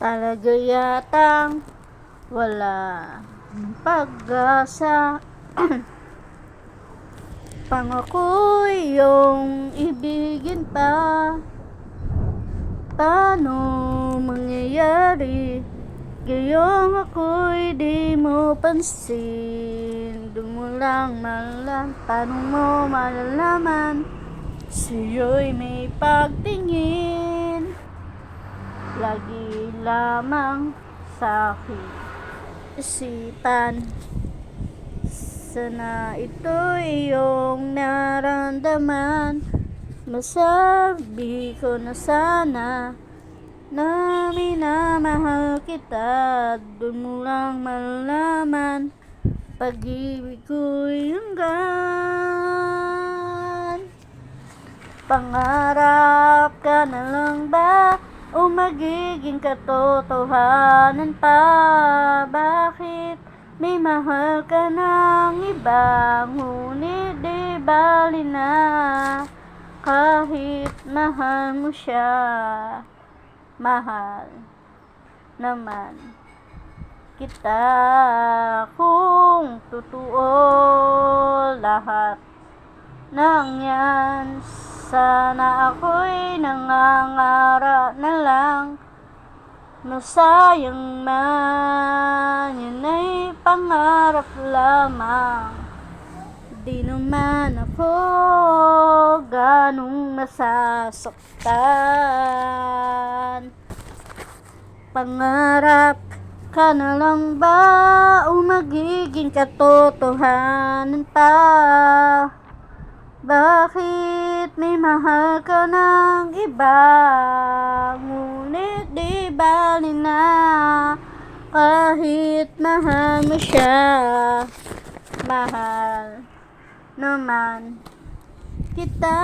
Talaga yatang wala ng pag-asa. Pangako'y iyong ibigin pa. Paano mangyayari? Gayong ako'y di mo pansin. Doon mo lang malaman, paano mo malalaman? Sa'yo'y may pagtingin, lagi lamang sa aking isipan. Sana ito'y iyong naramdaman. Masabi ko na sana na minamahal kita. Doon mo lang malalaman, pag-ibig ko'y hanggan. Pangarap ka na lang ba o magiging katotohanan pa? Bakit may mahal ka ng iba, ngunit di bali na kahit mahal mo siya? Mahal naman kita kung totoo lahat ng yan. Sana ako'y nangangara na lang, masayang man, yun ay pangarap lamang. Di naman ako ganong masasaktan. Pangarap ka na lang ba o magiging katotohanan pa? Bakit may mahal ka ng iba, ngunit di bali na kahit mahal mo siya? Mahal naman kita.